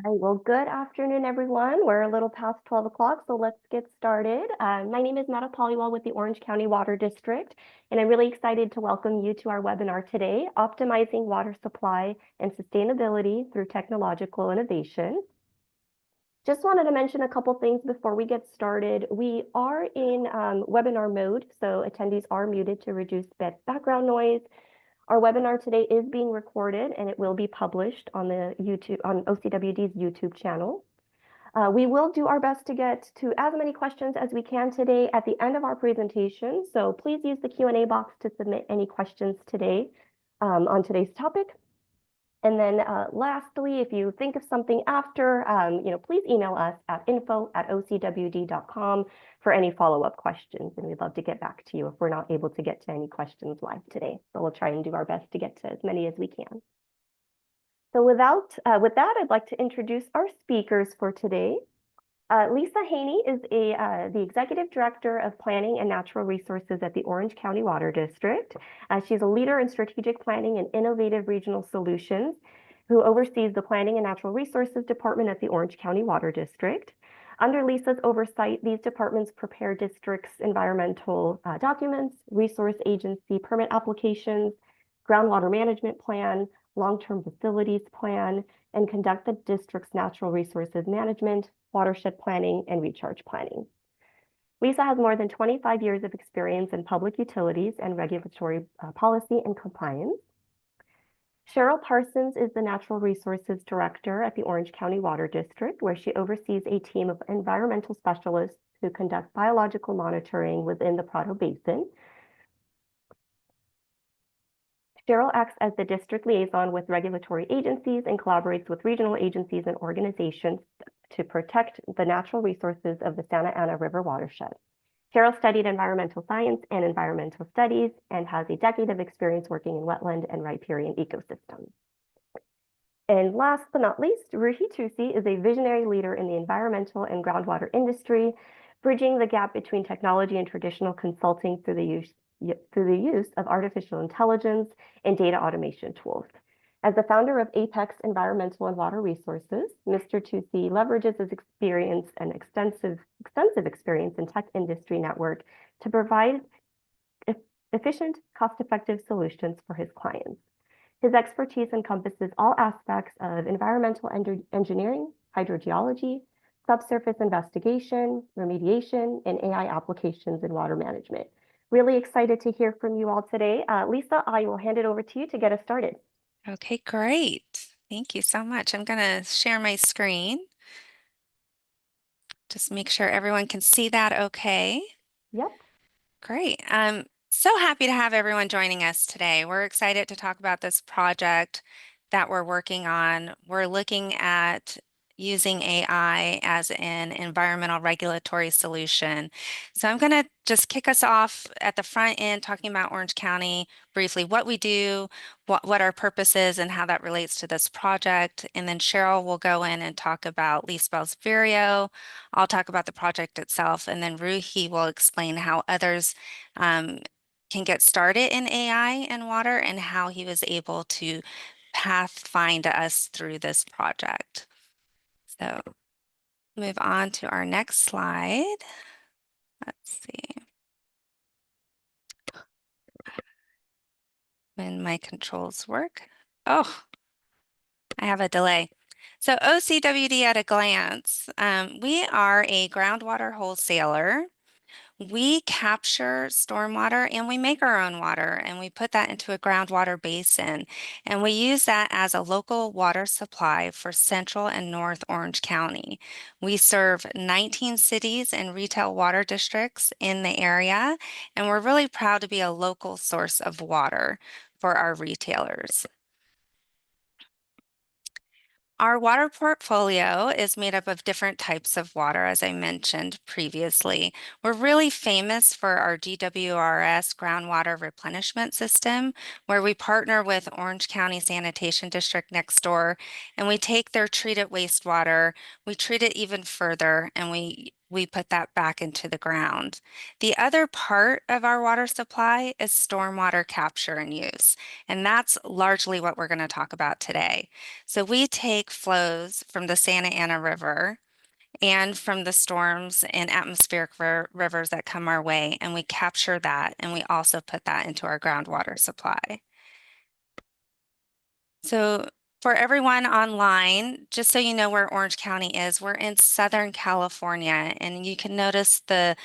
All right, well, good afternoon, everyone. We're a little past 12 o'clock, so let's get started. My name is Nada Polywall with the Orange County Water District, and I'm really excited to welcome you to our webinar today, Optimizing Water Supply and Sustainability Through Technological Innovation. Just wanted to mention a couple things before we get started. We are in webinar mode, so attendees are muted to reduce background noise. Our webinar today is being recorded and it will be published on OCWD's YouTube channel. We will do our best to get to as many questions as we can today at the end of our presentation. So please use the Q&A box to submit any questions today on today's topic. And then lastly, if you think of something after, please email us at info@ocwd.com for any follow-up questions. And we'd love to get back to you if we're not able to get to any questions live today. So we'll try and do our best to get to as many as we can. So with that, I'd like to introduce our speakers for today. Lisa Haney is the Executive Director of Planning and Natural Resources at the Orange County Water District. She's a leader in strategic planning and innovative regional solutions who oversees the Planning and Natural Resources Department at the Orange County Water District. Under Lisa's oversight, these departments prepare districts' environmental documents, resource agency permit applications, groundwater management plan, long-term facilities plan, and conduct the district's natural resources management, watershed planning, and recharge planning. Lisa has more than 25 years of experience in public utilities and regulatory policy and compliance. Cheryl Parsons is the Natural Resources Director at the Orange County Water District, where she oversees a team of environmental specialists who conduct biological monitoring within the Prado Basin. Cheryl acts as the district liaison with regulatory agencies and collaborates with regional agencies and organizations to protect the natural resources of the Santa Ana River watershed. Cheryl studied environmental science and environmental studies and has a decade of experience working in wetland and riparian ecosystems. And last but not least, Ruhi Tusi is a visionary leader in the environmental and groundwater industry, bridging the gap between technology and traditional consulting through the use of artificial intelligence and data automation tools. As the founder of Apex Environmental and Water Resources, Mr. Tusi leverages his experience and extensive experience in tech industry network to provide efficient, cost-effective solutions for his clients. His expertise encompasses all aspects of environmental engineering, hydrogeology, subsurface investigation, remediation, and AI applications in water management. Really excited to hear from you all today. Lisa, I will hand it over to you to get us started. Okay, great. Thank you so much. I'm going to share my screen. Just make sure everyone can see that okay. Yep. Great. I'm so happy to have everyone joining us today. We're excited to talk about this project that we're working on. We're looking at using AI as an environmental regulatory solution. So I'm going to just kick us off at the front end, talking about Orange County briefly, what we do, what our purpose is, and how that relates to this project. And then Cheryl will go in and talk about Leesbell's Vireo. I'll talk about the project itself, and then Ruhi will explain how others can get started in AI and water and how he was able to pathfind us through this project. So move on to our next slide. Let's see. When my controls work. Oh, I have a delay. So OCWD at a glance. We are a groundwater wholesaler. We capture stormwater and we make our own water and we put that into a groundwater basin. And we use that as a local water supply for Central and North Orange County. We serve 19 cities and retail water districts in the area. And we're really proud to be a local source of water for our retailers. Our water portfolio is made up of different types of water, as I mentioned previously. We're really famous for our GWRS groundwater replenishment system, where we partner with Orange County Sanitation District next door, and we take their treated wastewater, we treat it even further, and we we put that back into the ground. The other part of our water supply is stormwater capture and use, and that's largely what we're going to talk about today. So we take flows from the Santa Ana River and from the storms and atmospheric rivers that come our way, and we capture that, and we also put that into our groundwater supply. So for everyone online, just so you know where Orange County is, we're in Southern California, and you can notice the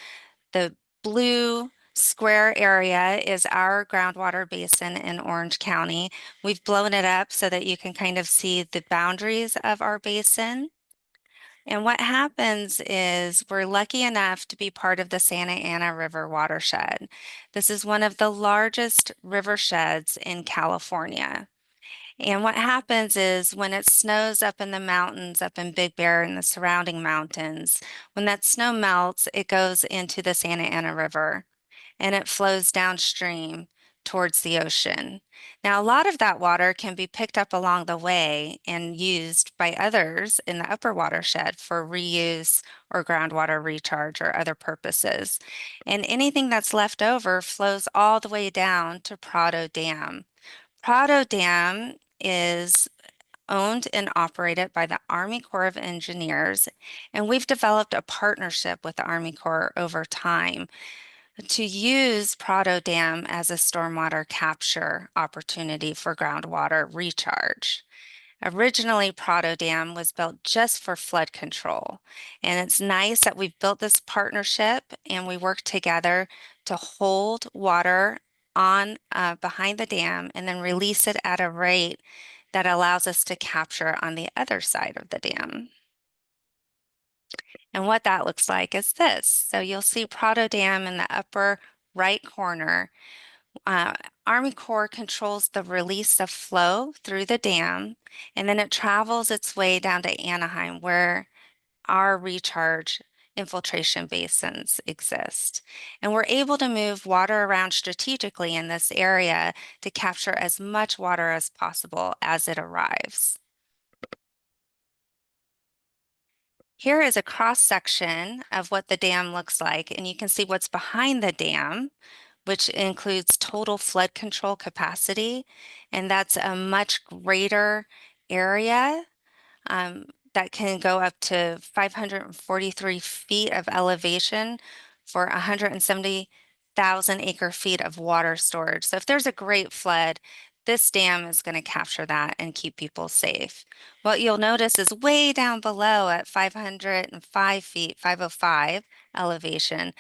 blue square area is our groundwater basin in Orange County. We've blown it up so that you can kind of see the boundaries of our basin. And what happens is we're lucky enough to be part of the Santa Ana River watershed. This is one of the largest riversheds in California. And what happens is when it snows up in the mountains, up in Big Bear and the surrounding mountains, when that snow melts, it goes into the Santa Ana River and it flows downstream towards the ocean. Now, a lot of that water can be picked up along the way and used by others in the upper watershed for reuse or groundwater recharge or other purposes. And anything that's left over flows all the way down to Prado Dam. Prado Dam is owned and operated by the Army Corps of Engineers, and we've developed a partnership with the Army Corps over time to use Prado Dam as a stormwater capture opportunity for groundwater recharge. Originally, Prado Dam was built just for flood control, and it's nice that we've built this partnership and we work together to hold water on behind the dam and then release it at a rate that allows us to capture on the other side of the dam. And what that looks like is this. So you'll see Prado Dam in the upper right corner. Uh, Army Corps controls the release of flow through the dam, and then it travels its way down to Anaheim, where our recharge infiltration basins exist. And we're able to move water around strategically in this area to capture as much water as possible as it arrives. Here is a cross section of what the dam looks like, and you can see what's behind the dam, which includes total flood control capacity, and that's a much greater area that can go up to 543 feet of elevation for 170,000 acre feet of water storage. So if there's a great flood, this dam is going to capture that and keep people safe. What you'll notice is way down below at 505 feet, 505 elevation,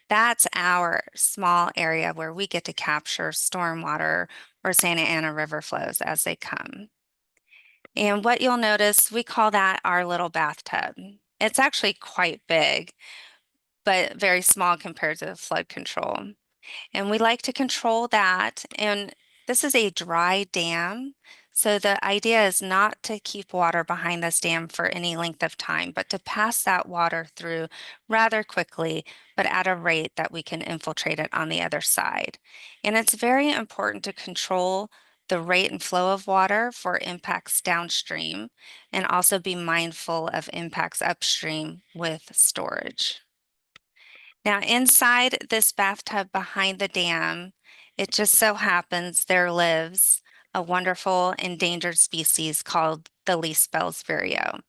that's our small area where we get to capture stormwater or Santa Ana River flows as they come. And what you'll notice, we call that our little bathtub. It's actually quite big, but very small compared to the flood control. And we like to control that. And this is a dry dam. So the idea is not to keep water behind this dam for any length of time, but to pass that water through rather quickly, but at a rate that we can infiltrate it on the other side. And it's very important to control the rate and flow of water for impacts downstream and also be mindful of impacts upstream with storage. Now, inside this bathtub behind the dam, it just so happens there lives a wonderful endangered species called the leaf-spell's vireo.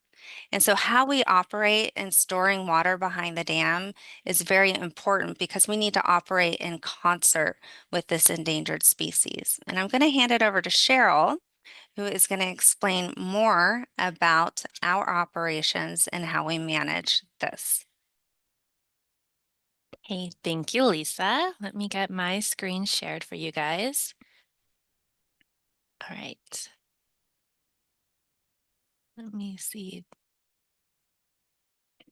And so how we operate in storing water behind the dam is very important because we need to operate in concert with this endangered species. And I'm going to hand it over to Cheryl, who is going to explain more about our operations and how we manage this. Hey, thank you, Lisa. Let me get my screen shared for you guys. All right. Let me see.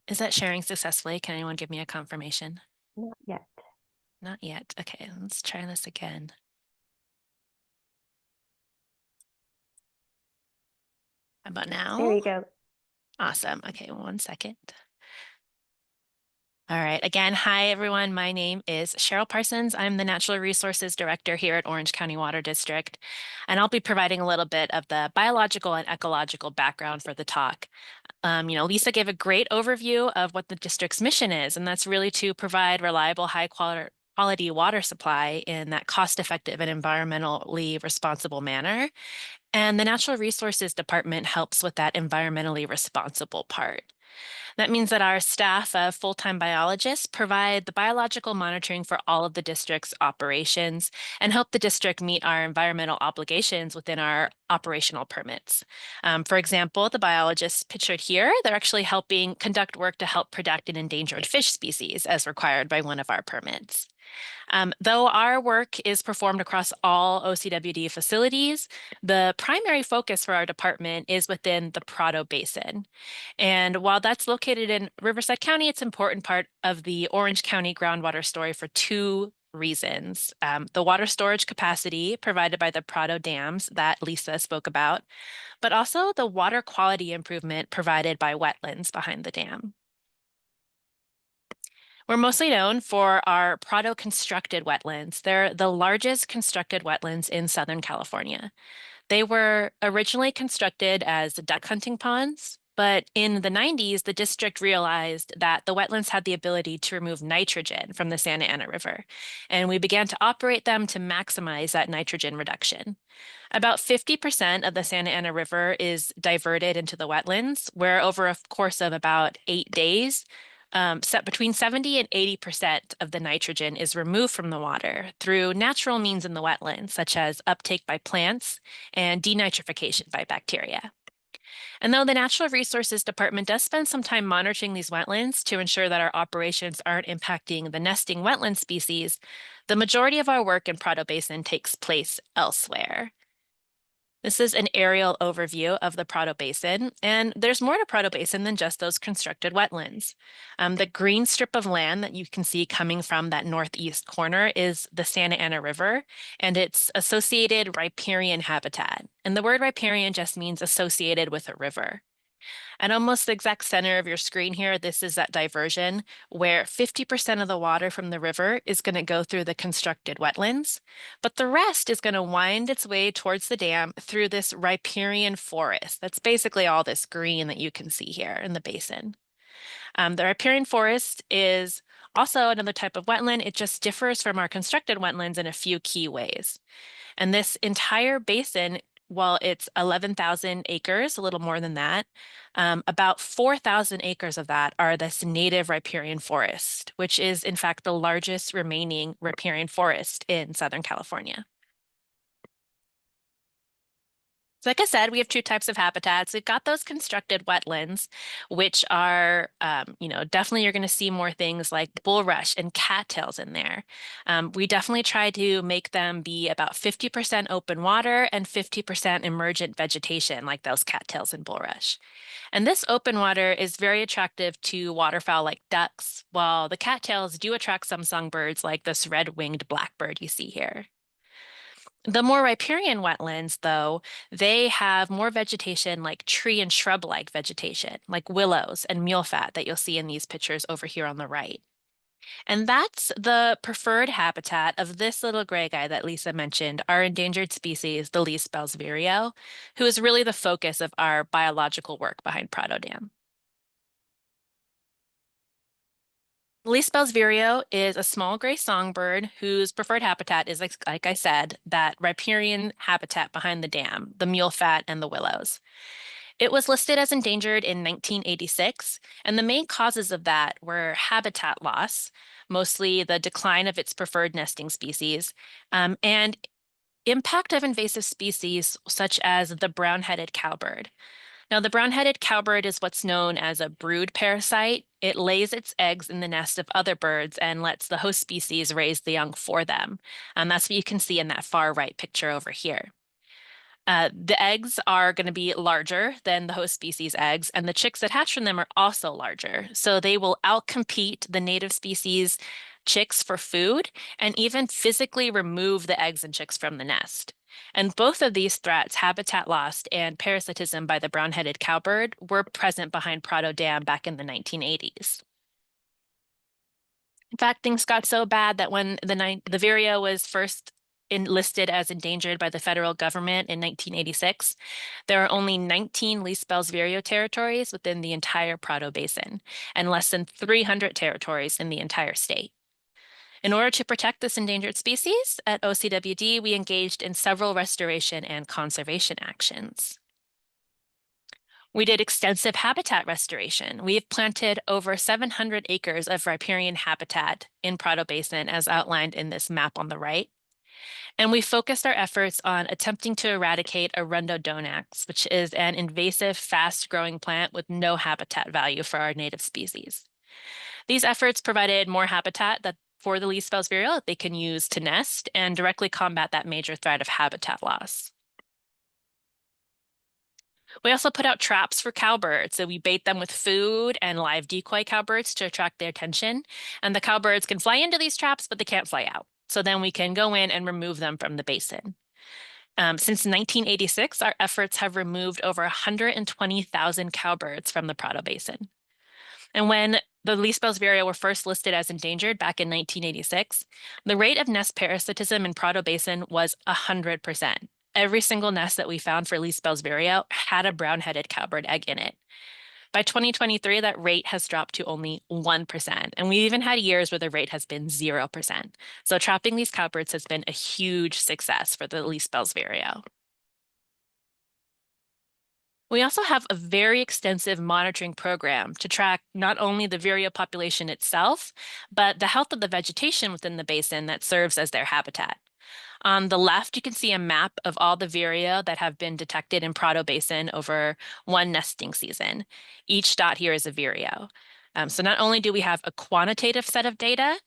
Is that sharing successfully? Can anyone give me a confirmation? Not yet. Not yet. Okay, let's try this again. How about now? There you go. Awesome. Okay, 1 second. All right. Again, hi, everyone. My name is Cheryl Parsons. I'm the Natural Resources Director here at Orange County Water District, and I'll be providing a little bit of the biological and ecological background for the talk. Lisa gave a great overview of what the district's mission is, and that's really to provide reliable, high quality water supply in that cost-effective and environmentally responsible manner. And the Natural Resources Department helps with that environmentally responsible part. That means that our staff of full-time biologists provide the biological monitoring for all of the district's operations and help the district meet our environmental obligations within our operational permits. For example, the biologists pictured here, they're actually helping conduct work to help protect an endangered fish species as required by one of our permits. Though our work is performed across all OCWD facilities, the primary focus for our department is within the Prado Basin. And while that's located in Riverside County, it's an important part of the Orange County groundwater story for two reasons. The water storage capacity provided by the Prado dams that Lisa spoke about, but also the water quality improvement provided by wetlands behind the dam. We're mostly known for our Prado constructed wetlands. They're the largest constructed wetlands in Southern California. They were originally constructed as duck hunting ponds, but in the 90s, the district realized that the wetlands had the ability to remove nitrogen from the Santa Ana River, and we began to operate them to maximize that nitrogen reduction. About 50% of the Santa Ana River is diverted into the wetlands, where over a course of about 8 days, set between 70 and 80% of the nitrogen is removed from the water through natural means in the wetlands, such as uptake by plants and denitrification by bacteria. And though the Natural Resources Department does spend some time monitoring these wetlands to ensure that our operations aren't impacting the nesting wetland species, the majority of our work in Prado Basin takes place elsewhere. This is an aerial overview of the Prado Basin, and there's more to Prado Basin than just those constructed wetlands. The green strip of land that you can see coming from that northeast corner is the Santa Ana River and its associated riparian habitat. And the word riparian just means associated with a river. At almost the exact center of your screen here, this is that diversion where 50% of the water from the river is going to go through the constructed wetlands, but the rest is going to wind its way towards the dam through this riparian forest. That's basically all this green that you can see here in the basin. The riparian forest is also another type of wetland. It just differs from our constructed wetlands in a few key ways. And this entire basin, while it's 11,000 acres, a little more than that, about 4,000 acres of that are this native riparian forest, which is in fact the largest remaining riparian forest in Southern California. So like I said, we have two types of habitats. We've got those constructed wetlands, which are, definitely you're going to see more things like bulrush and cattails in there. We definitely try to make them be about 50% open water and 50% emergent vegetation, like those cattails and bulrush. And this open water is very attractive to waterfowl like ducks, while the cattails do attract some songbirds like this red-winged blackbird you see here. The more riparian wetlands, though, they have more vegetation like tree and shrub-like vegetation, like willows and mulefat that you'll see in these pictures over here on the right. And that's the preferred habitat of this little gray guy that Lisa mentioned, our endangered species, the least-bell's vireo, who is really the focus of our biological work behind Prado Dam. Least-bell's vireo is a small gray songbird whose preferred habitat is, like I said, that riparian habitat behind the dam, the mulefat and the willows. It was listed as endangered in 1986, and the main causes of that were habitat loss, mostly the decline of its preferred nesting species, and impact of invasive species such as the brown-headed cowbird. Now, the brown-headed cowbird is what's known as a brood parasite. It lays its eggs in the nest of other birds and lets the host species raise the young for them. That's what you can see in that far right picture over here. The eggs are going to be larger than the host species eggs, and the chicks that hatch from them are also larger. So they will outcompete the native species chicks for food and even physically remove the eggs and chicks from the nest. And both of these threats, habitat loss and parasitism by the brown-headed cowbird, were present behind Prado Dam back in the 1980s. In fact, things got so bad that when the Vireo was first enlisted as endangered by the federal government in 1986, there are only 19 least Bell's Vireo territories within the entire Prado Basin and less than 300 territories in the entire state. In order to protect this endangered species, at OCWD, we engaged in several restoration and conservation actions. We did extensive habitat restoration. We have planted over 700 acres of riparian habitat in Prado Basin, as outlined in this map on the right. And we focused our efforts on attempting to eradicate Arundodonax, which is an invasive, fast-growing plant with no habitat value for our native species. These efforts provided more habitat for the least Bell's vireo that they can use to nest and directly combat that major threat of habitat loss. We also put out traps for cowbirds. So we bait them with food and live decoy cowbirds to attract their attention. And the cowbirds can fly into these traps, but they can't fly out. So then we can go in and remove them from the basin. Since 1986, our efforts have removed over 120,000 cowbirds from the Prado Basin. And when the least Bell's vireo were first listed as endangered back in 1986, the rate of nest parasitism in Prado Basin was 100%. Every single nest that we found for least Bell's vireo had a brown-headed cowbird egg in it. By 2023, that rate has dropped to only 1%. And we even had years where the rate has been 0%. So trapping these cowbirds has been a huge success for the least Bell's vireo. We also have a very extensive monitoring program to track not only the vireo population itself, but the health of the vegetation within the basin that serves as their habitat. On the left, you can see a map of all the vireo that have been detected in Prado Basin over one nesting season. Each dot here is a vireo. So not only do we have a quantitative set of data,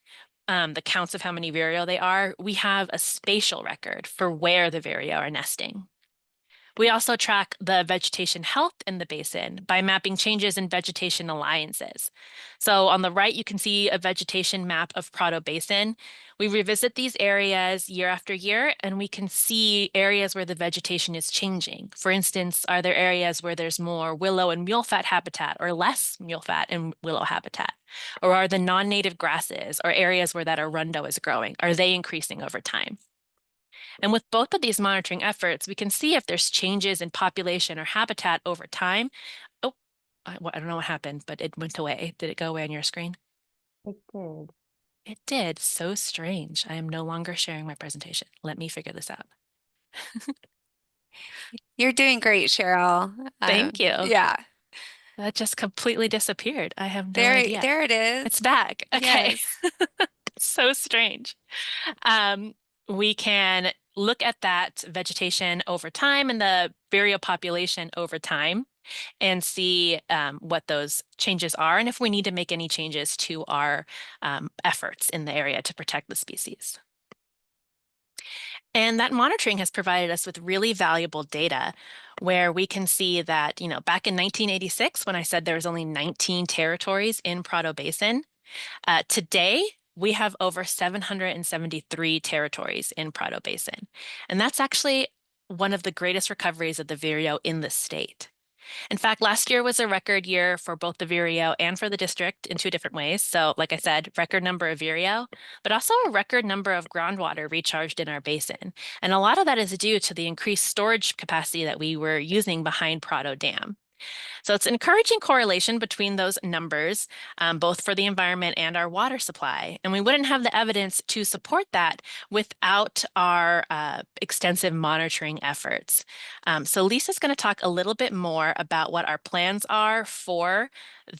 the counts of how many vireo they are, we have a spatial record for where the vireo are nesting. We also track the vegetation health in the basin by mapping changes in vegetation alliances. So on the right, you can see a vegetation map of Prado Basin. We revisit these areas year after year, and we can see areas where the vegetation is changing. For instance, are there areas where there's more willow and mulefat habitat or less mulefat and willow habitat? Or are the non-native grasses or areas where that arundo is growing, are they increasing over time? And with both of these monitoring efforts, we can see if there's changes in population or habitat over time. Oh, I don't know what happened, but it went away. Did it go away on your screen? It did. It did. So strange. I am no longer sharing my presentation. Let me figure this out. You're doing great, Cheryl. Thank you. Yeah, That just completely disappeared. I have no there, idea. there it is. It's back. Okay. Yes. So strange. We can look at that vegetation over time and the vireo population over time and see what those changes are and if we need to make any changes to our efforts in the area to protect the species. And that monitoring has provided us with really valuable data where we can see that, back in 1986, when I said there was only 19 territories in Prado Basin, today we have over 773 territories in Prado Basin. And that's actually one of the greatest recoveries of the vireo in the state. In fact, last year was a record year for both the vireo and for the district in two different ways. So like I said, record number of vireo, but also a record number of groundwater recharged in our basin. And a lot of that is due to the increased storage capacity that we were using behind Prado Dam. So it's an encouraging correlation between those numbers, both for the environment and our water supply. And we wouldn't have the evidence to support that without our extensive monitoring efforts. So Lisa's going to talk a little bit more about what our plans are for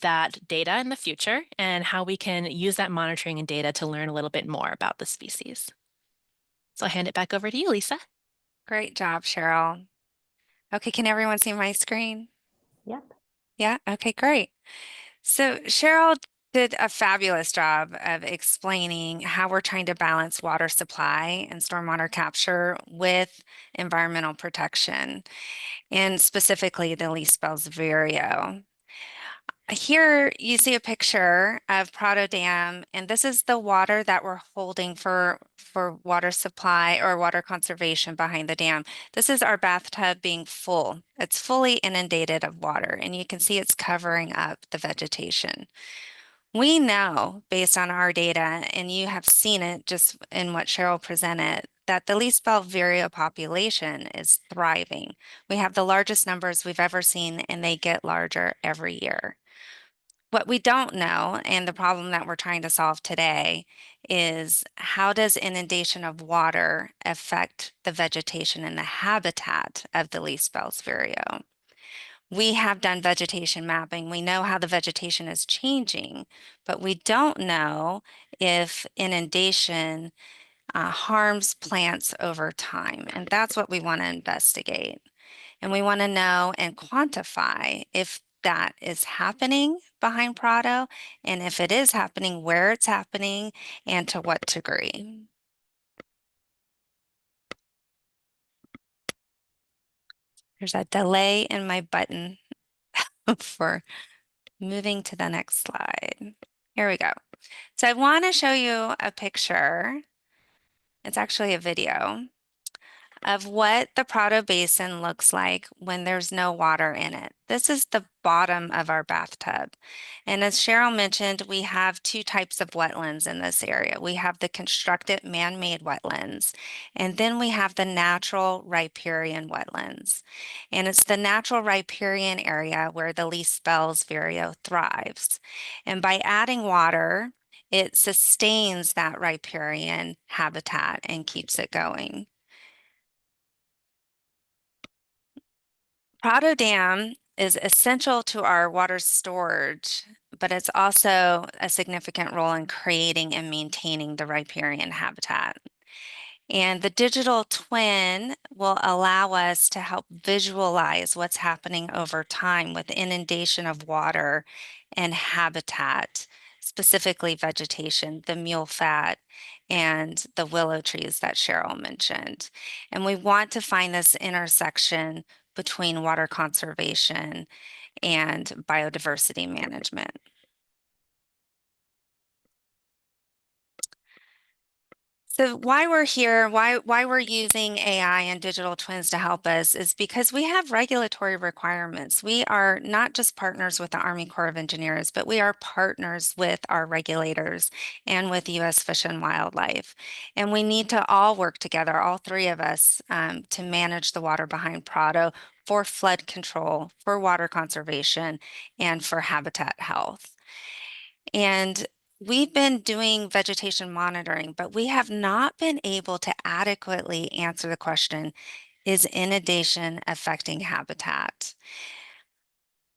that data in the future and how we can use that monitoring and data to learn a little bit more about the species. So I'll hand it back over to you, Lisa. Great job, Cheryl. Okay, can everyone see my screen? Yep. Yeah, okay, great. So Cheryl did a fabulous job of explaining how we're trying to balance water supply and stormwater capture with environmental protection, and specifically the least Bell's vireo. Here you see a picture of Prado Dam, and this is the water that we're holding for water supply or water conservation behind the dam. This is our bathtub being full. It's fully inundated of water, and you can see it's covering up the vegetation. We know based on our data, and you have seen it just in what Cheryl presented, that the least bell Vireo population is thriving. We have the largest numbers we've ever seen, and they get larger every year. What we don't know, and the problem that we're trying to solve today, is how does inundation of water affect the vegetation and the habitat of the least bells Vireo? We have done vegetation mapping. We know how the vegetation is changing, but we don't know if inundation harms plants over time. And that's what we want to investigate. And we want to know and quantify if that is happening behind Prado, and if it is happening, where it's happening, and to what degree. There's a delay in my button for moving to the next slide. Here we go. So I want to show you a picture. It's actually a video of what the Prado Basin looks like when there's no water in it. This is the bottom of our bathtub. And as Cheryl mentioned, we have two types of wetlands in this area. We have the constructed man-made wetlands, and then we have the natural riparian wetlands. And it's the natural riparian area where the least bells Vireo thrives. And by adding water, it sustains that riparian habitat and keeps it going. Prado Dam is essential to our water storage, but it's also a significant role in creating and maintaining the riparian habitat. And the digital twin will allow us to help visualize what's happening over time with inundation of water and habitat, specifically vegetation, the mule fat, and the willow trees that Cheryl mentioned. And we want to find this intersection between water conservation and biodiversity management. So why we're here, why we're using AI and digital twins to help us is because we have regulatory requirements. We are not just partners with the Army Corps of Engineers, but we are partners with our regulators and with U.S. Fish and Wildlife. And we need to all work together, all three of us, to manage the water behind Prado for flood control, for water conservation, and for habitat health. And we've been doing vegetation monitoring, but we have not been able to adequately answer the question, is inundation affecting habitat?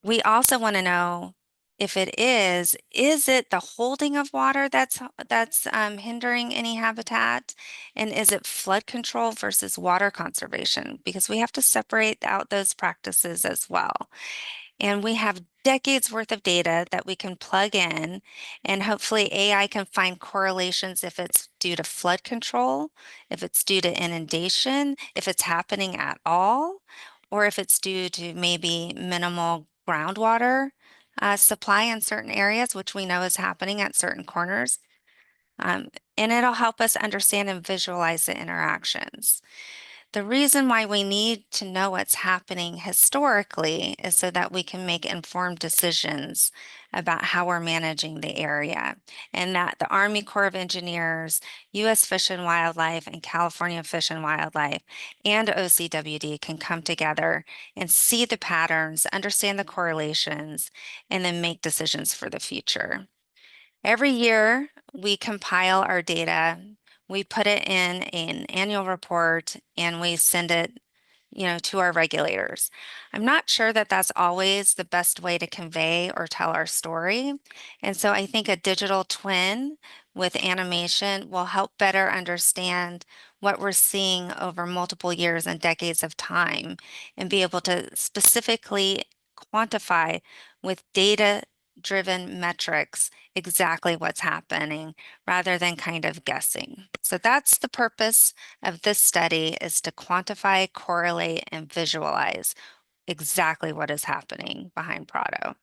We also want to know if it is it the holding of water that's hindering any habitat? And is it flood control versus water conservation? Because we have to separate out those practices as well. And we have decades worth of data that we can plug in, and hopefully AI can find correlations if it's due to flood control, if it's due to inundation, if it's happening at all, or if it's due to maybe minimal groundwater supply in certain areas, which we know is happening at certain corners. And it'll help us understand and visualize the interactions. The reason why we need to know what's happening historically is so that we can make informed decisions about how we're managing the area, and that the Army Corps of Engineers, U.S. Fish and Wildlife, and California Fish and Wildlife, and OCWD can come together and see the patterns, understand the correlations, and then make decisions for the future. Every year, we compile our data, we put it in an annual report, and we send it, to our regulators. I'm not sure that that's always the best way to convey or tell our story. And so I think a digital twin with animation will help better understand what we're seeing over multiple years and decades of time, and be able to specifically quantify with data-driven metrics exactly what's happening rather than kind of guessing. So that's the purpose of this study, is to quantify, correlate, and visualize exactly what is happening behind Prado.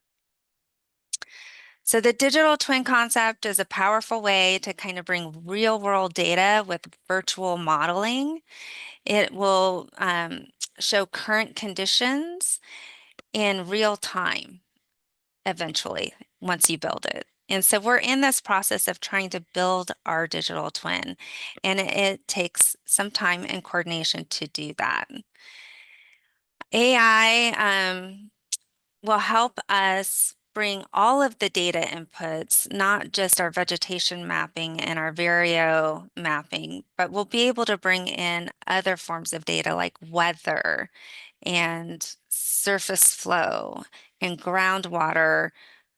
So the digital twin concept is a powerful way to kind of bring real world data with virtual modeling. It will show current conditions in real time eventually once you build it. And so we're in this process of trying to build our digital twin, and it takes some time and coordination to do that. AI will help us bring all of the data inputs, not just our vegetation mapping and our Vireo mapping, but we'll be able to bring in other forms of data like weather and surface flow and groundwater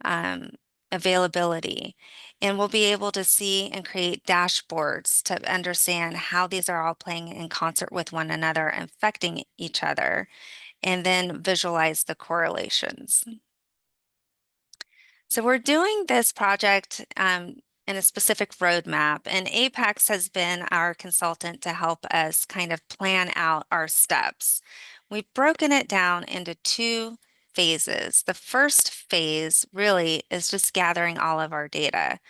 um, availability. And we'll be able to see and create dashboards to understand how these are all playing in concert with one another and affecting each other, and then visualize the correlations. So we're doing this project in a specific roadmap, and Apex has been our consultant to help us kind of plan out our steps. We've broken it down into 2 phases. The first phase really is just gathering all of our data.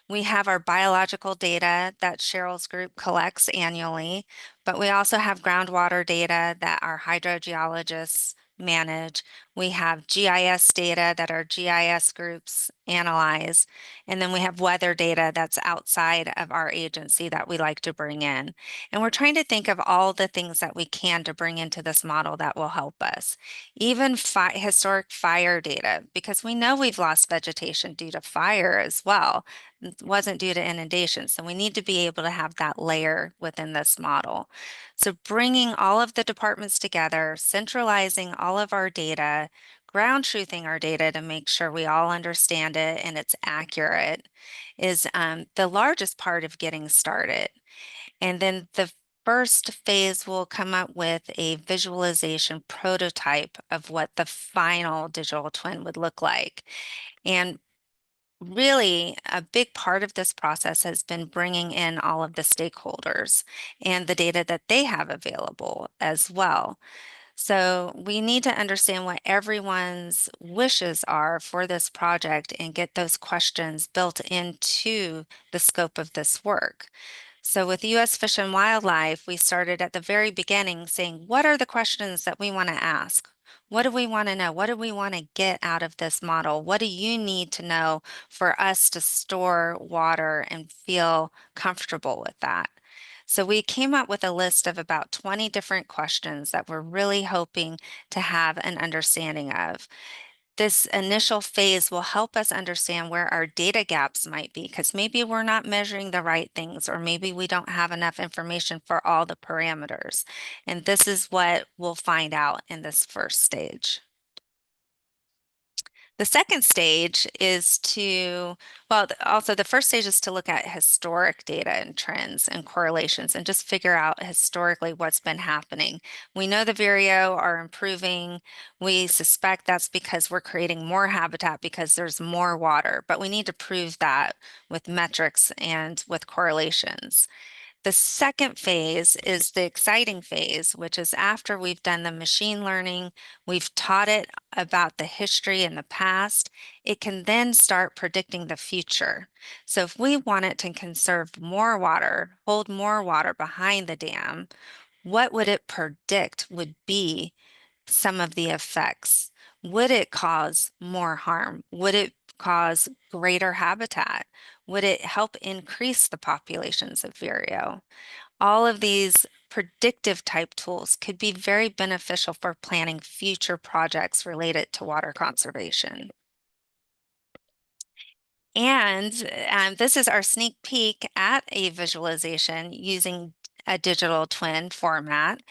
We have our biological data that Cheryl's group collects annually, but we also have groundwater data that our hydrogeologists manage. We have GIS data that our GIS groups analyze, and then we have weather data that's outside of our agency that we like to bring in. And we're trying to think of all the things that we can to bring into this model that will help us. Even historic fire data, because we know we've lost vegetation due to fire as well. It wasn't due to inundation. So we need to be able to have that layer within this model. So bringing all of the departments together, centralizing all of our data, ground truthing our data to make sure we all understand it and it's accurate is the largest part of getting started. And then the first phase will come up with a visualization prototype of what the final digital twin would look like. And really, a big part of this process has been bringing in all of the stakeholders and the data that they have available as well. So we need to understand what everyone's wishes are for this project and get those questions built into the scope of this work. So with U.S. Fish and Wildlife, we started at the very beginning saying, what are the questions that we want to ask? What do we want to know? What do we want to get out of this model? What do you need to know for us to store water and feel comfortable with that? So we came up with a list of about 20 different questions that we're really hoping to have an understanding of. This initial phase will help us understand where our data gaps might be, because maybe we're not measuring the right things, or maybe we don't have enough information for all the parameters. And this is what we'll find out in this first stage. The second stage is also the first stage is to look at historic data and trends and correlations and just figure out historically what's been happening. We know the Vireo are improving. We suspect that's because we're creating more habitat because there's more water, but we need to prove that with metrics and with correlations. The second phase is the exciting phase, which is after we've done the machine learning, we've taught it about the history and the past, it can then start predicting the future. So if we want it to conserve more water, hold more water behind the dam, what would it predict would be some of the effects? Would it cause more harm? Would it cause greater habitat? Would it help increase the populations of Vireo? All of these predictive type tools could be very beneficial for planning future projects related to water conservation. And this is our sneak peek at a visualization using a digital twin format.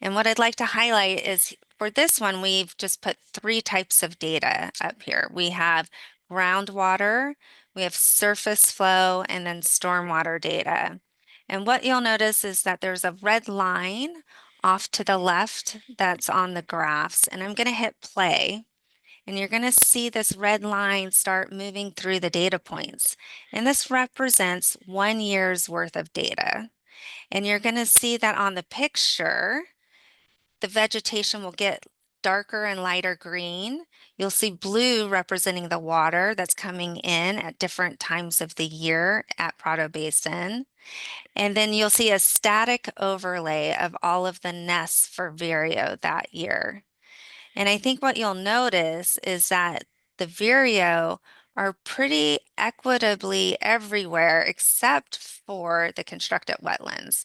And what I'd like to highlight is for this one, we've just put 3 types of data up here. We have groundwater, we have surface flow, and then stormwater data. And what you'll notice is that there's a red line off to the left that's on the graphs, and I'm going to hit play. And you're going to see this red line start moving through the data points. And this represents 1 year's worth of data. And you're going to see that on the picture, the vegetation will get darker and lighter green. You'll see blue representing the water that's coming in at different times of the year at Prado Basin. And then you'll see a static overlay of all of the nests for Vireo that year. And I think what you'll notice is that the Vireo are pretty equitably everywhere except for the constructed wetlands.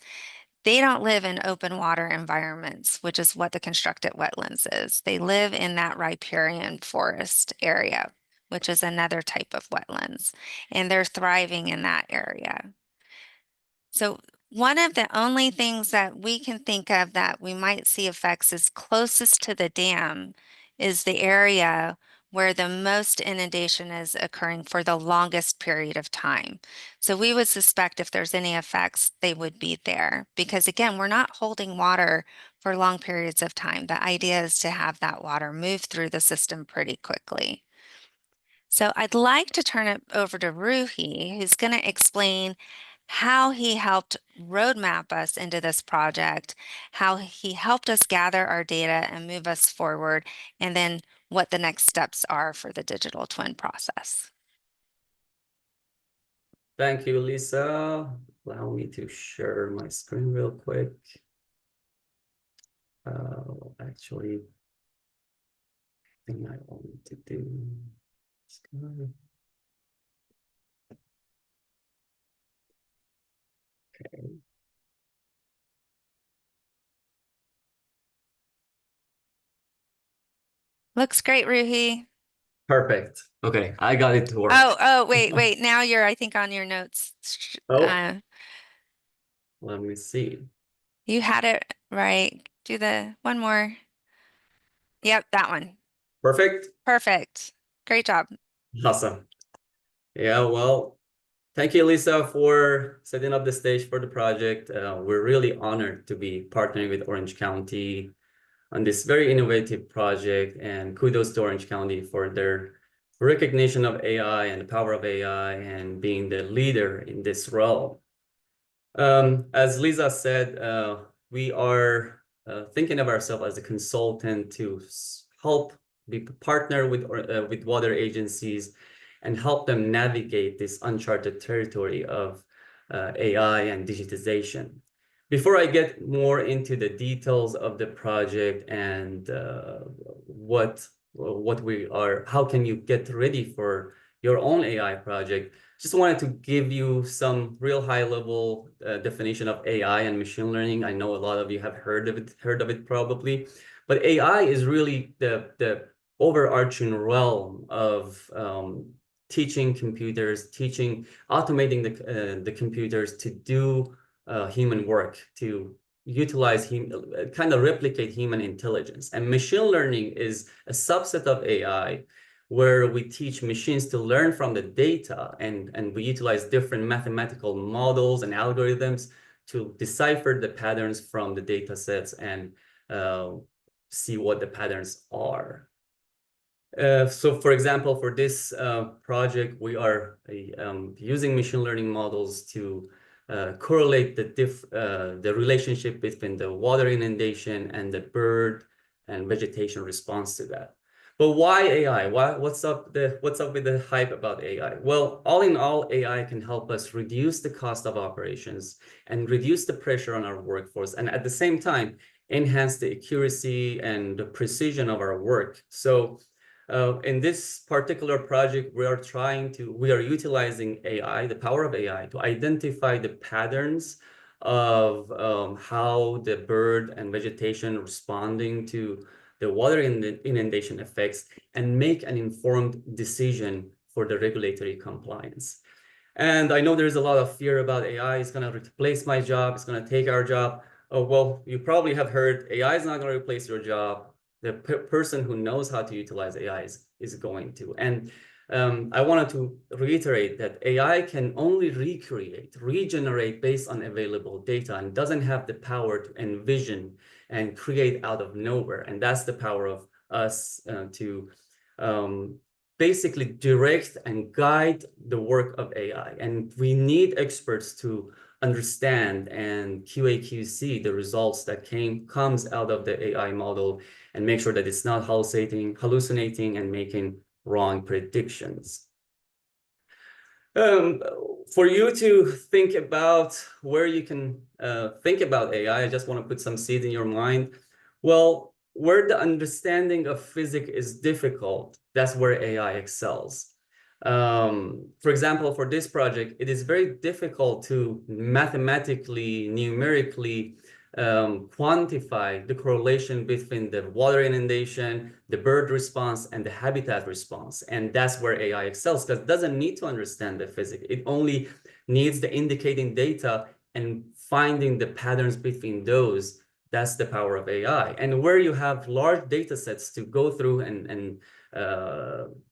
They don't live in open water environments, which is what the constructed wetlands is. They live in that riparian forest area, which is another type of wetlands, and they're thriving in that area. So one of the only things that we can think of that we might see effects is closest to the dam is the area where the most inundation is occurring for the longest period of time. So we would suspect if there's any effects, they would be there. Because again, we're not holding water for long periods of time. The idea is to have that water move through the system pretty quickly. So I'd like to turn it over to Ruhi, who's going to explain how he helped roadmap us into this project, how he helped us gather our data and move us forward, and then what the next steps are for the digital twin process. Thank you, Lisa. Allow me to share my screen real quick. Actually, I think I want to do. Okay. Looks great, Ruhi. Perfect. Okay, I got it to work. Oh, wait. Now you're, I think, on your notes. Oh. Let me see. You had it right. Do the one more. Yep, that one. Perfect. Perfect. Great job. Awesome. Yeah, well, thank you, Lisa, for setting up the stage for the project. We're really honored to be partnering with Orange County on this very innovative project, and kudos to Orange County for their recognition of AI and the power of AI and being the leader in this realm. As Lisa said, we are thinking of ourselves as a consultant to help be partner with water agencies and help them navigate this uncharted territory of AI and digitization. Before I get more into the details of the project and how can you get ready for your own AI project, just wanted to give you some real high-level definition of AI and machine learning. I know a lot of you have heard of it probably, but AI is really the overarching realm of teaching computers, automating the computers to do human work, to utilize kind of replicate human intelligence. And machine learning is a subset of AI where we teach machines to learn from the data, and we utilize different mathematical models and algorithms to decipher the patterns from the data sets and see what the patterns are. So for example, for this project, we are using machine learning models to correlate the relationship between the water inundation and the bird and vegetation response to that. But why AI? What's up with the hype about AI? Well, all in all, AI can help us reduce the cost of operations and reduce the pressure on our workforce, and at the same time, enhance the accuracy and the precision of our work. So in this particular project, we are utilizing AI, the power of AI, to identify the patterns of how the bird and vegetation responding to the water inundation effects and make an informed decision for the regulatory compliance. And I know there's a lot of fear about AI. It's going to replace my job. It's going to take our job. Oh, well, you probably have heard AI is not going to replace your job. The person who knows how to utilize AI is going to. And I wanted to reiterate that AI can only regenerate based on available data and doesn't have the power to envision and create out of nowhere. And that's the power of us to basically direct and guide the work of AI. And we need experts to understand and QA/QC the results that comes out of the AI model and make sure that it's not hallucinating and making wrong predictions. For you to think about where you can think about AI, I just want to put some seeds in your mind. Well, where the understanding of physics is difficult, that's where AI excels. For example, for this project, it is very difficult to mathematically, numerically quantify the correlation between the water inundation, the bird response, and the habitat response. And that's where AI excels, because it doesn't need to understand the physics. It only needs the indicating data and finding the patterns between those. That's the power of AI. And where you have large data sets to go through and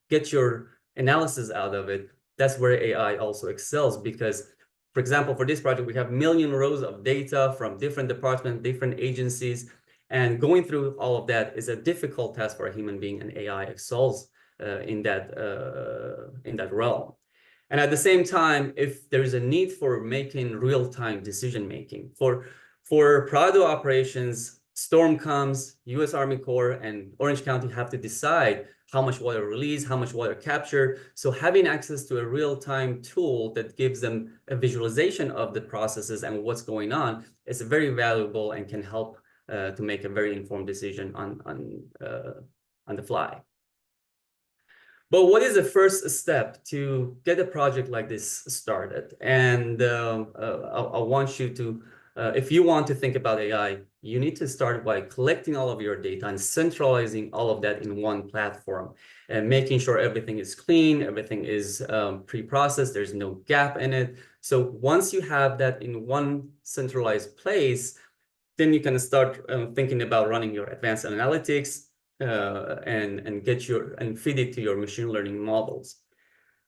get your analysis out of it, that's where AI also excels. Because, for example, for this project, we have million rows of data from different departments, different agencies, and going through all of that is a difficult task for a human being, and AI excels in that realm. And at the same time, if there is a need for making real-time decision-making, for Prado operations, storm comes, U.S. Army Corps and Orange County have to decide how much water release, how much water capture. So having access to a real-time tool that gives them a visualization of the processes and what's going on is very valuable and can help to make a very informed decision on the fly. But what is the first step to get a project like this started? And I want you to, if you want to think about AI, you need to start by collecting all of your data and centralizing all of that in one platform and making sure everything is clean, everything is pre-processed, there's no gap in it. So once you have that in one centralized place, then you can start thinking about running your advanced analytics, and feed it to your machine learning models.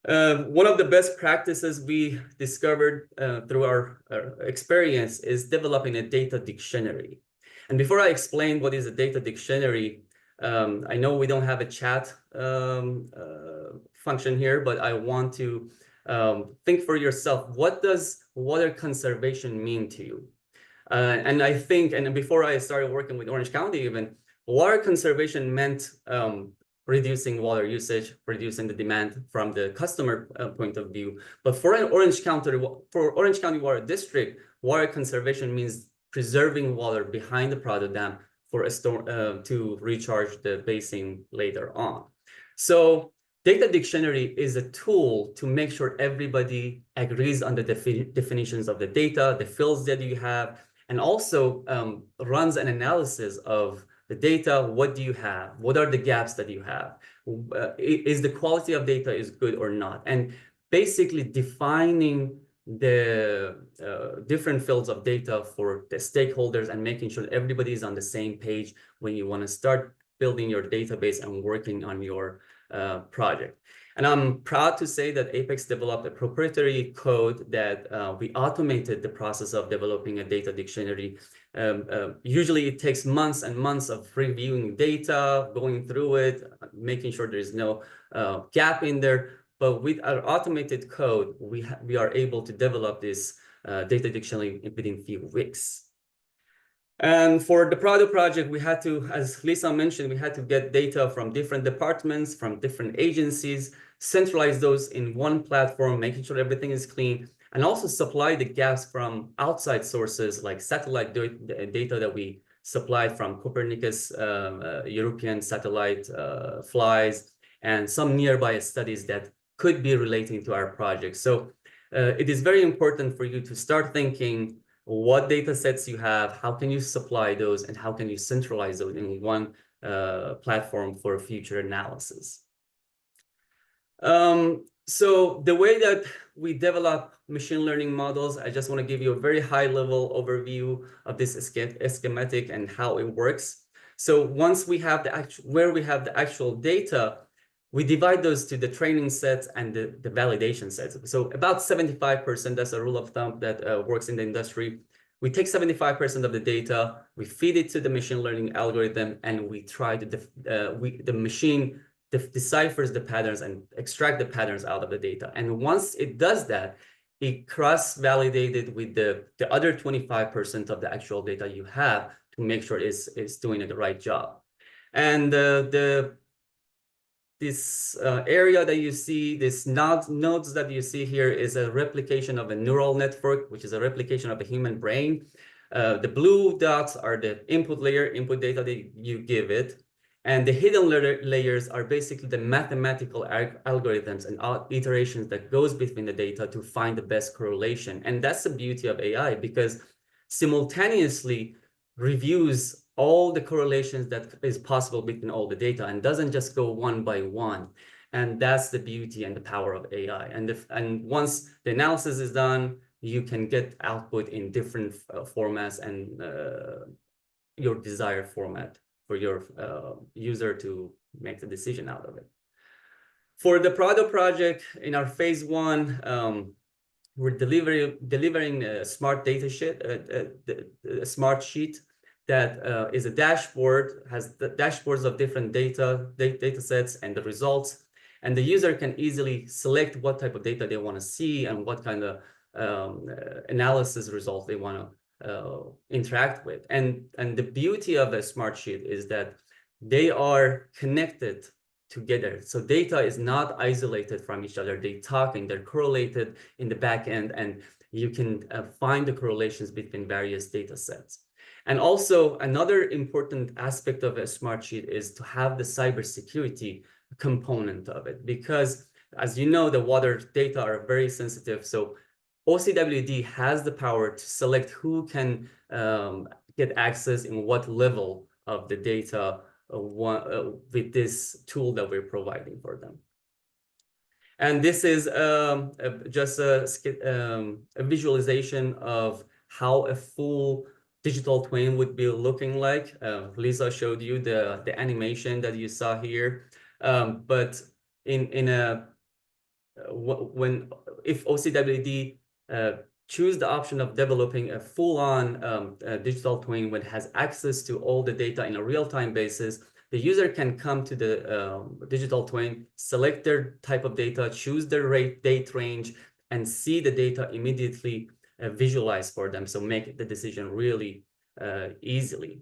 One of the best practices we discovered through our experience is developing a data dictionary. And before I explain what is a data dictionary, I know we don't have a chat function here, but I want to think for yourself, what does water conservation mean to you? And I think, and before I started working with Orange County even, water conservation meant reducing water usage, reducing the demand from the customer point of view. But for Orange County Water District, water conservation means preserving water behind the Prado Dam for a storm to recharge the basin later on. So data dictionary is a tool to make sure everybody agrees on the definitions of the data, the fields that you have, and also runs an analysis of the data. What do you have? What are the gaps that you have? Is the quality of data is good or not? And basically defining the different fields of data for the stakeholders and making sure everybody is on the same page when you want to start building your database and working on your project. And I'm proud to say that Apex developed a proprietary code that we automated the process of developing a data dictionary. Usually it takes months and months of reviewing data, going through it, making sure there is no gap in there. But with our automated code, we are able to develop this data dictionary within a few weeks. And for the Prado project, we had to, as Lisa mentioned, we had to get data from different departments, from different agencies, centralize those in one platform, making sure everything is clean, and also supply the gaps from outside sources like satellite data that we supplied from Copernicus, European satellite flies, and some nearby studies that could be relating to our project. So it is very important for you to start thinking what data sets you have, how can you supply those, and how can you centralize those in one platform for future analysis. So the way that we develop machine learning models, I just want to give you a very high level overview of this schematic and how it works. So once we have where we have the actual data, we divide those to the training sets and the validation sets. So about 75%, that's a rule of thumb that works in the industry. We take 75% of the data, we feed it to the machine learning algorithm, and we try to, the machine deciphers the patterns and extract the patterns out of the data. And once it does that, it cross-validated with the other 25% of the actual data you have to make sure it's doing the right job. And this area that you see, this nodes that you see here is a replication of a neural network, which is a replication of a human brain. The blue dots are the input layer, input data that you give it. And the hidden layers are basically the mathematical algorithms and iterations that goes between the data to find the best correlation. And that's the beauty of AI, because simultaneously reviews all the correlations that is possible between all the data and doesn't just go one by one. And that's the beauty and the power of AI. And once the analysis is done, you can get output in different formats and your desired format for your user to make the decision out of it. For the Prado project, in our phase 1, we're delivering a smart data sheet, a smart sheet that is a dashboard, has the dashboards of different data sets and the results. And the user can easily select what type of data they want to see and what kind of analysis results they want to interact with. And the beauty of a smart sheet is that they are connected together. So data is not isolated from each other. They talk and they're correlated in the back end, and you can find the correlations between various data sets. And also another important aspect of a smart sheet is to have the cybersecurity component of it, because as you know, the water data are very sensitive. So OCWD has the power to select who can get access in what level of the data with this tool that we're providing for them. And this is just a visualization of how a full digital twin would be looking like. Lisa showed you the animation that you saw here, but if OCWD choose the option of developing a full-on digital twin when it has access to all the data in a real-time basis, the user can come to the digital twin, select their type of data, choose their date range, and see the data immediately visualized for them. So make the decision really easily.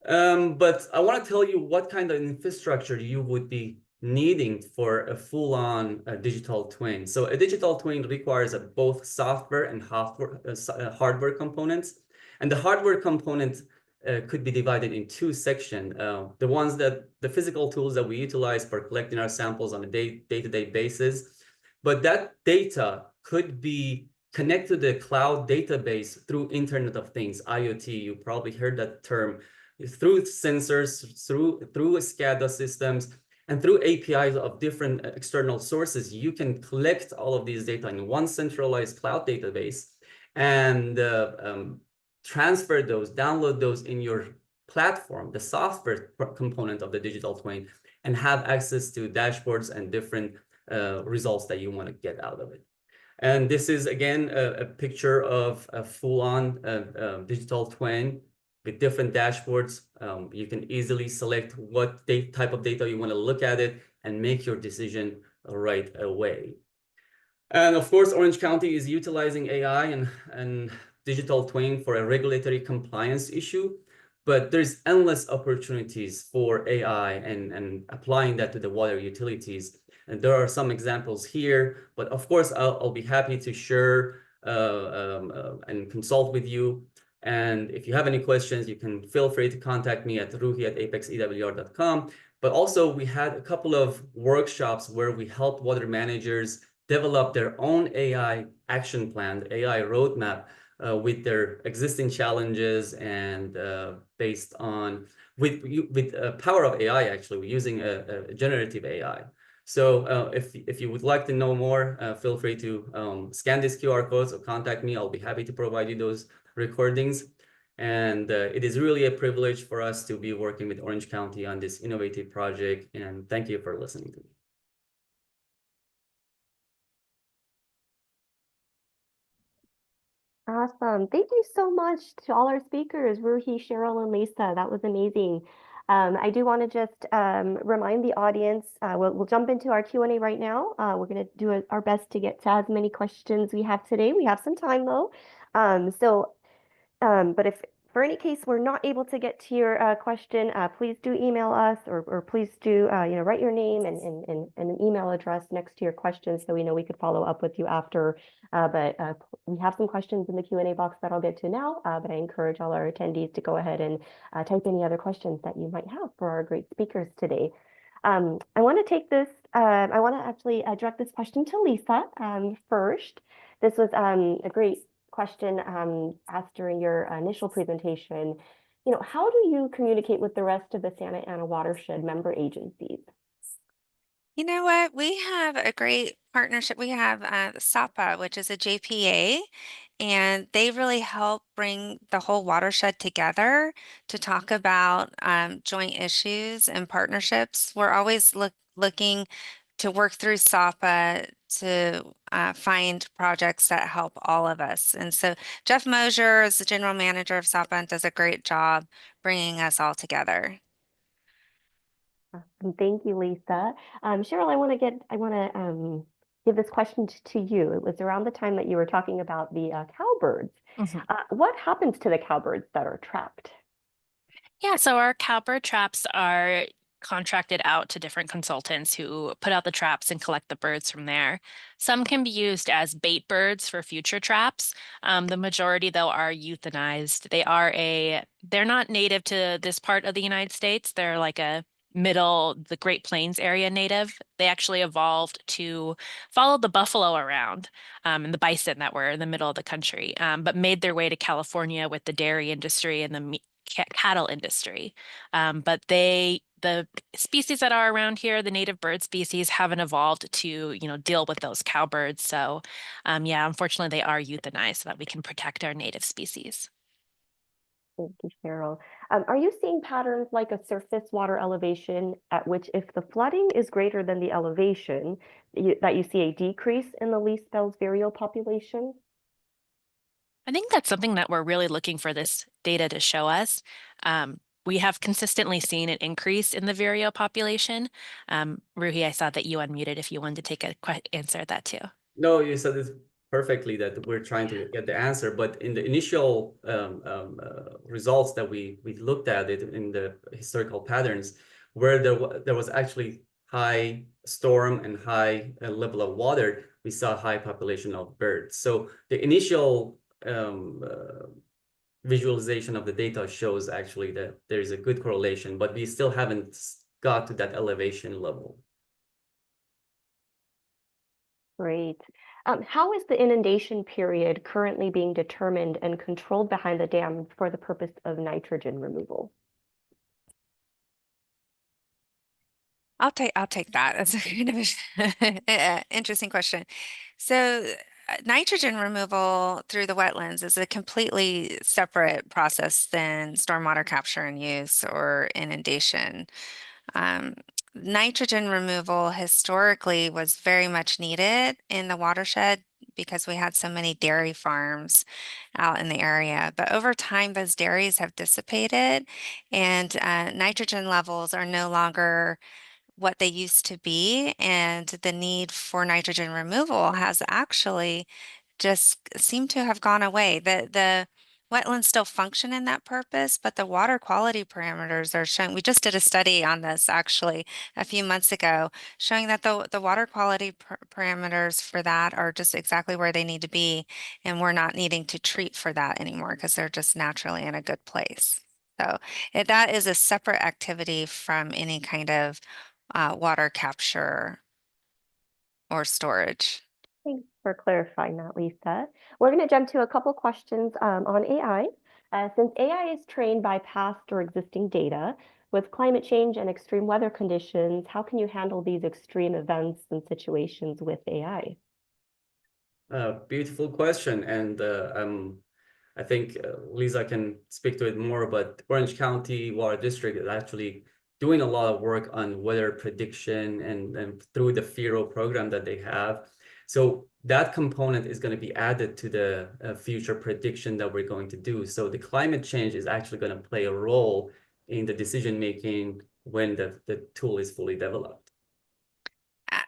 But I want to tell you what kind of infrastructure you would be needing for a full-on digital twin. So a digital twin requires both software and hardware components. And the hardware component could be divided in two sections. The physical tools that we utilize for collecting our samples on a day-to-day basis. But that data could be connected to the cloud database through Internet of Things, IoT. You probably heard that term. Through sensors, through SCADA systems, and through APIs of different external sources, you can collect all of these data in one centralized cloud database and transfer those, download those in your platform, the software component of the digital twin, and have access to dashboards and different results that you want to get out of it. And this is, again, a picture of a full-on digital twin with different dashboards. You can easily select what type of data you want to look at it and make your decision right away. And of course, Orange County is utilizing AI and digital twin for a regulatory compliance issue, but there's endless opportunities for AI and applying that to the water utilities. And there are some examples here, but of course, I'll be happy to share and consult with you. And if you have any questions, you can feel free to contact me at ruhi@apexewr.com. But also, we had a couple of workshops where we helped water managers develop their own AI action plan, AI roadmap with their existing challenges and based on with power of AI. Actually, we're using a generative AI. So if you would like to know more, feel free to scan these QR codes or contact me. I'll be happy to provide you those recordings. And it is really a privilege for us to be working with Orange County on this innovative project. And thank you for listening to me. Awesome. Thank you so much to all our speakers, Ruhi, Cheryl, and Lisa. That was amazing. I do want to just remind the audience, we'll jump into our Q&A right now. We're going to do our best to get to as many questions we have today. We have some time though. But if For any case we're not able to get to your question, please do email us or please do write your name and an email address next to your question so we know we could follow up with you after. But we have some questions in the Q&A box that I'll get to now, but I encourage all our attendees to go ahead and type any other questions that you might have for our great speakers today. I want to take this, I want to actually direct this question to Lisa first. This was a great question asked during your initial presentation. How do you communicate with the rest of the Santa Ana watershed member agencies? You know what? We have a great partnership. We have SAPA, which is a JPA, and they really help bring the whole watershed together to talk about joint issues and partnerships. We're always looking to work through SAPA to find projects that help all of us. And so Jeff Mosier is the general manager of SAPA and does a great job bringing us all together. Thank you, Lisa. Cheryl, I want to give this question to you. It was around the time that you were talking about the cowbirds. What happens to the cowbirds that are trapped? Yeah, so our cowbird traps are contracted out to different consultants who put out the traps and collect the birds from there. Some can be used as bait birds for future traps. The majority, though, are euthanized. They're not native to this part of the United States. They're like the Great Plains area native. They actually evolved to follow the buffalo around and the bison that were in the middle of the country, but made their way to California with the dairy industry and the cattle industry. But the species that are around here, the native bird species, haven't evolved to, deal with those cowbirds. So, yeah, unfortunately, they are euthanized so that we can protect our native species. Thank you, Cheryl. Are you seeing patterns like a surface water elevation at which if the flooding is greater than the elevation, that you see a decrease in the least Bell's Vireo population? I think that's something that we're really looking for this data to show us. We have consistently seen an increase in the Vireo population. Ruhi, I saw that you unmuted if you wanted to take a answer at that too. No, you said it perfectly that we're trying to get the answer, but in the initial results that we looked at it in the historical patterns, where there was actually high storm and high level of water, we saw high population of birds. So the initial visualization of the data shows actually that there is a good correlation, but we still haven't got to that elevation level. Great. How is the inundation period currently being determined and controlled behind the dam for the purpose of nitrogen removal? I'll take that. That's a kind of interesting question. So nitrogen removal through the wetlands is a completely separate process than stormwater capture and use or inundation. Nitrogen removal historically was very much needed in the watershed because we had so many dairy farms out in the area. But over time, those dairies have dissipated and nitrogen levels are no longer what they used to be. And the need for nitrogen removal has actually just seemed to have gone away. The wetlands still function in that purpose, but the water quality parameters are showing. We just did a study on this actually a few months ago, showing that the water quality parameters for that are just exactly where they need to be, and we're not needing to treat for that anymore because they're just naturally in a good place. So that is a separate activity from any kind of water capture or storage. Thanks for clarifying that, Lisa. We're going to jump to a couple questions on AI. Since AI is trained by past or existing data, with climate change and extreme weather conditions, how can you handle these extreme events and situations with AI? Beautiful question. And I think Lisa can speak to it more, but Orange County Water District is actually doing a lot of work on weather prediction and through the Vireo program that they have. So that component is going to be added to the future prediction that we're going to do. So the climate change is actually going to play a role in the decision making when the tool is fully developed.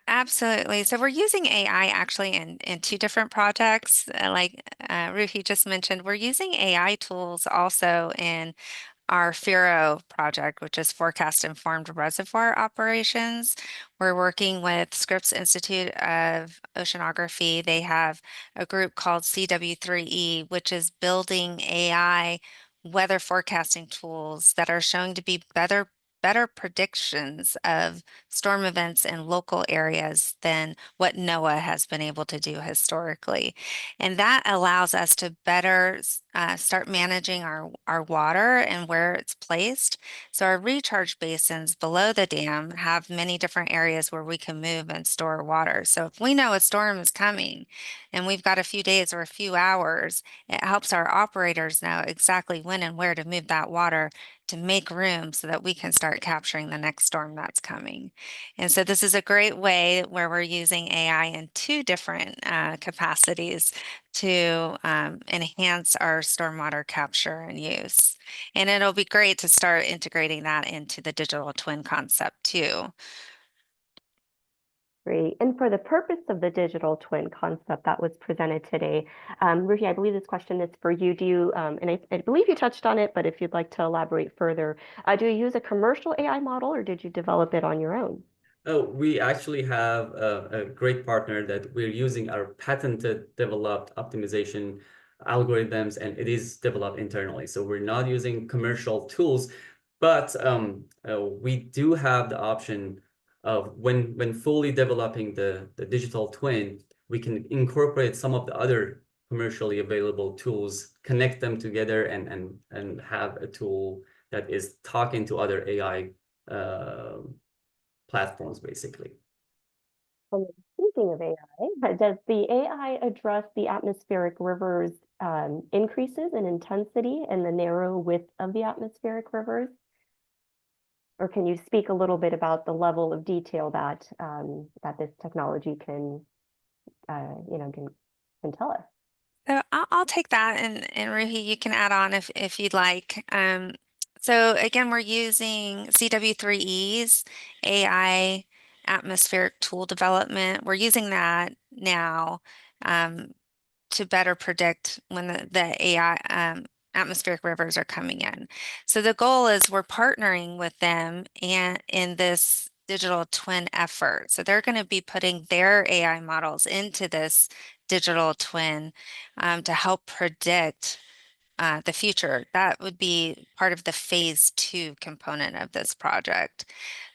Absolutely. So we're using AI actually in two different projects. Like Ruhi just mentioned, we're using AI tools also in our Vireo project, which is forecast informed reservoir operations. We're working with Scripps Institute of Oceanography. They have a group called CW3E, which is building AI weather forecasting tools that are showing to be better predictions of storm events in local areas than what NOAA has been able to do historically. And that allows us to better start managing our water and where it's placed. So our recharge basins below the dam have many different areas where we can move and store water. So if we know a storm is coming and we've got a few days or a few hours, it helps our operators know exactly when and where to move that water to make room so that we can start capturing the next storm that's coming. And so this is a great way where we're using AI in two different capacities to enhance our stormwater capture and use. And it'll be great to start integrating that into the digital twin concept too. Great. And for the purpose of the digital twin concept that was presented today, Ruhi, I believe this question is for you. Do you, and I believe you touched on it, but if you'd like to elaborate further, do you use a commercial AI model or did you develop it on your own? Oh, we actually have a great partner that we're using our patented developed optimization algorithms, and it is developed internally. So we're not using commercial tools, but we do have the option of when fully developing the digital twin, we can incorporate some of the other commercially available tools, connect them together, and have a tool that is talking to other AI platforms, basically. And speaking of AI, does the AI address the atmospheric rivers increases in intensity and the narrow width of the atmospheric rivers? Or can you speak a little bit about the level of detail that that this technology can, can tell us? So I'll take that, and Ruhi, you can add on if you'd like. So again, we're using CW3E's AI atmospheric tool development. We're using that now to better predict when the AI atmospheric rivers are coming in. So the goal is we're partnering with them and in this digital twin effort. So they're going to be putting their AI models into this digital twin to help predict the future. That would be part of the phase 2 component of this project.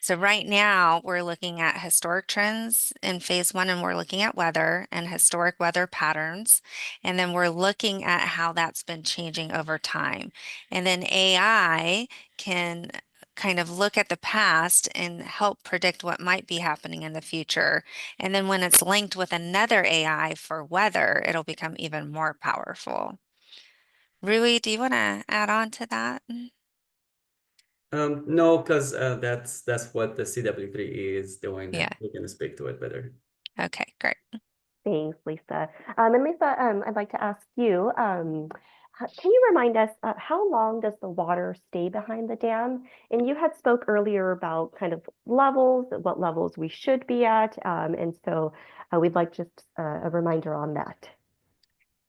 So right now we're looking at historic trends in phase 1, and we're looking at weather and historic weather patterns. And then we're looking at how that's been changing over time. And then AI can kind of look at the past and help predict what might be happening in the future. And then when it's linked with another AI for weather, it'll become even more powerful. Rui, do you want to add on to that? No, because that's what the CW3E is doing, Yeah. and we can speak to it better. Okay, great. Thanks, Lisa. And Lisa, I'd like to ask you, can you remind us how long does the water stay behind the dam? And you had spoke earlier about kind of levels, what levels we should be at. And so we'd like just a reminder on that.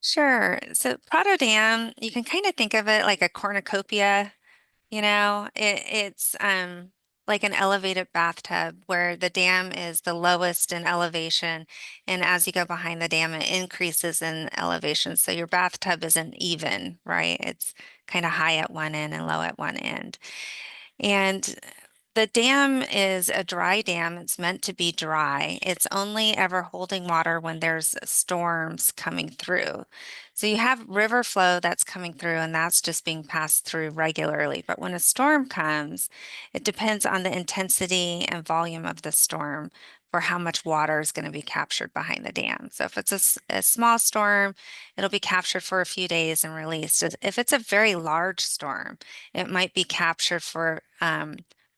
Sure. So Prado Dam, you can kind of think of it like a cornucopia. It's like an elevated bathtub where the dam is the lowest in elevation, and as you go behind the dam, it increases in elevation. So your bathtub isn't even, right? It's kind of high at one end and low at one end. And the dam is a dry dam. It's meant to be dry. It's only ever holding water when there's storms coming through. So you have river flow that's coming through, and that's just being passed through regularly. But when a storm comes, it depends on the intensity and volume of the storm for how much water is going to be captured behind the dam. So if it's a small storm, it'll be captured for a few days and released. If it's a very large storm, it might be captured for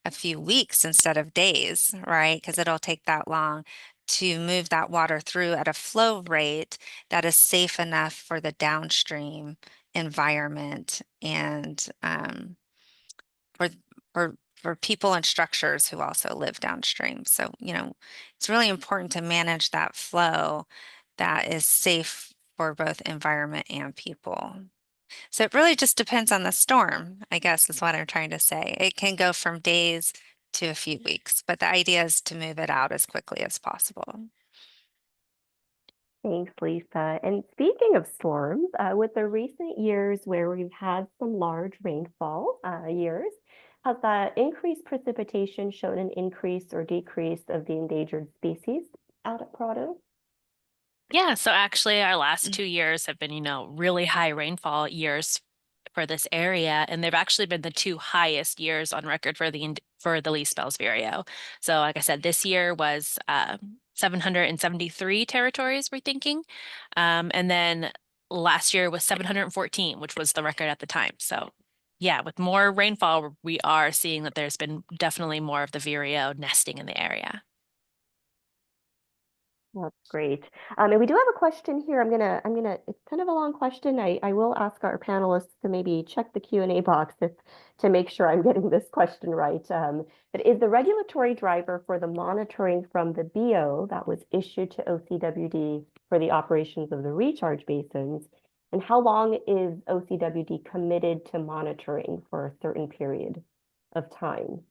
a few weeks instead of days, right? Because it'll take that long to move that water through at a flow rate that is safe enough for the downstream environment and for for people and structures who also live downstream. So, it's really important to manage that flow that is safe for both environment and people. So it really just depends on the storm, I guess is what I'm trying to say. It can go from days to a few weeks, but the idea is to move it out as quickly as possible. Thanks, Lisa. And speaking of storms, with the recent years where we've had some large rainfall years, has that increased precipitation shown an increase or decrease of the endangered species out at Prado? Yeah, so actually our last 2 years have been, really high rainfall years for this area, and they've actually been the two highest years on record for the least spells Vireo. So like I said, this year was 773 territories we're thinking. And then last year was 714, which was the record at the time. So yeah, with more rainfall, we are seeing that there's been definitely more of the Vireo nesting in the area. That's great. And we do have a question here. It's kind of a long question. I will ask our panelists to maybe check the Q&A box to make sure I'm getting this question right. But is the regulatory driver for the monitoring from the BO that was issued to OCWD for the operations of the recharge basins? And how long is OCWD committed to monitoring for a certain period of time?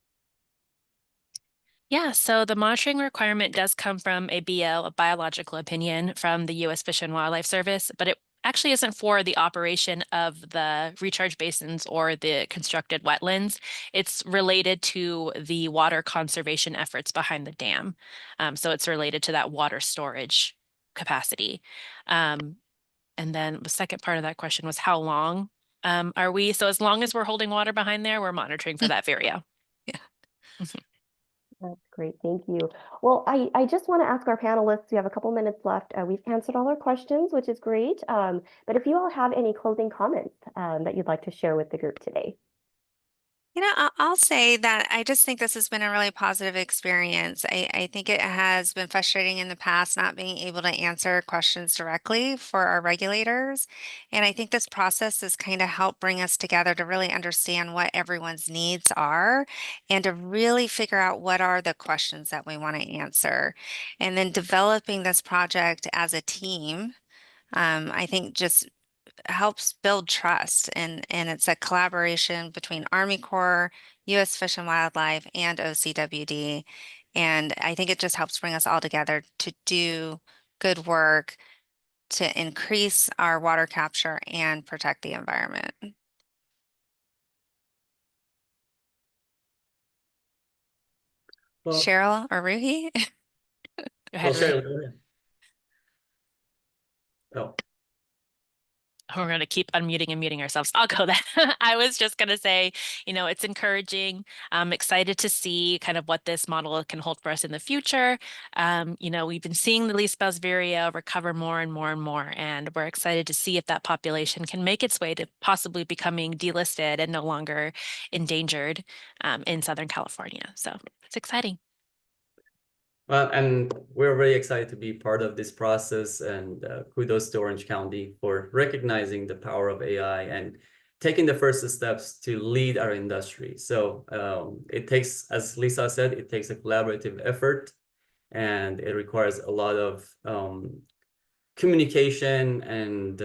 Yeah, so the monitoring requirement does come from a BO, a biological opinion from the U.S. Fish and Wildlife Service, but it actually isn't for the operation of the recharge basins or the constructed wetlands. It's related to the water conservation efforts behind the dam. So it's related to that water storage capacity. And then the second part of that question was how long are we? So as long as we're holding water behind there, we're monitoring for that Vireo. Yeah. That's great. Thank you. Well, I just want to ask our panelists, we have a couple minutes left. We've answered all our questions, which is great. But if you all have any closing comments that you'd like to share with the group today. I'll say that I just think this has been a really positive experience. I think it has been frustrating in the past not being able to answer questions directly for our regulators. And I think this process has kind of helped bring us together to really understand what everyone's needs are and to really figure out what are the questions that we want to answer. And then developing this project as a team, I think just helps build trust, and it's a collaboration between Army Corps, U.S. Fish and Wildlife, and OCWD. And I think it just helps bring us all together to do good work to increase our water capture and protect the environment. Well, Cheryl or Ruhi? Go ahead, Ruhi. Cheryl, go ahead. Oh. We're going to keep unmuting and muting ourselves. I'll go then. I was just going to say, it's encouraging. I'm excited to see kind of what this model can hold for us in the future. We've been seeing the least spells Vireo recover more and more and more, and we're excited to see if that population can make its way to possibly becoming delisted and no longer endangered in Southern California. So it's exciting. Well, and we're very excited to be part of this process, and kudos to Orange County for recognizing the power of AI and taking the first steps to lead our industry. So it takes, as Lisa said, it takes a collaborative effort, and it requires a lot of communication and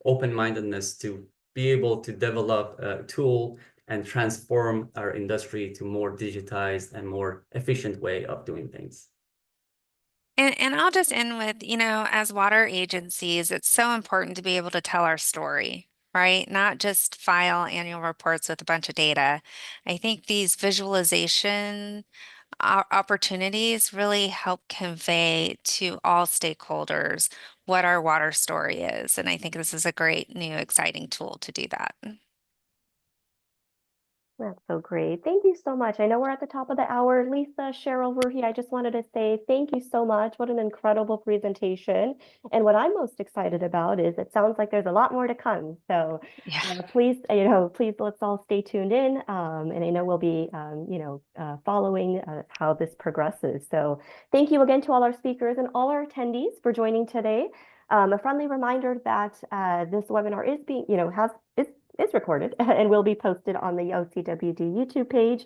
open-mindedness to be able to develop a tool and transform our industry to more digitized and more efficient way of doing things. And I'll just end with, as water agencies, it's so important to be able to tell our story, right? Not just file annual reports with a bunch of data. I think these visualization opportunities really help convey to all stakeholders what our water story is. And I think this is a great new exciting tool to do that. That's so great. Thank you so much. I know we're at the top of the hour. Lisa, Cheryl, Ruhi, I just wanted to say thank you so much. What an incredible presentation. And what I'm most excited about is it sounds like there's a lot more to come. So please, please let's all stay tuned in. And I know we'll be, following how this progresses. So thank you again to all our speakers and all our attendees for joining today. A friendly reminder that this webinar is being, is recorded and will be posted on the OCWD YouTube page.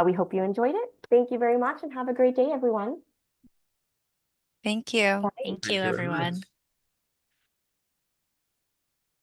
We hope you enjoyed it. Thank you very much and have a great day, everyone. Thank you. Thank Thank you, very everyone. much.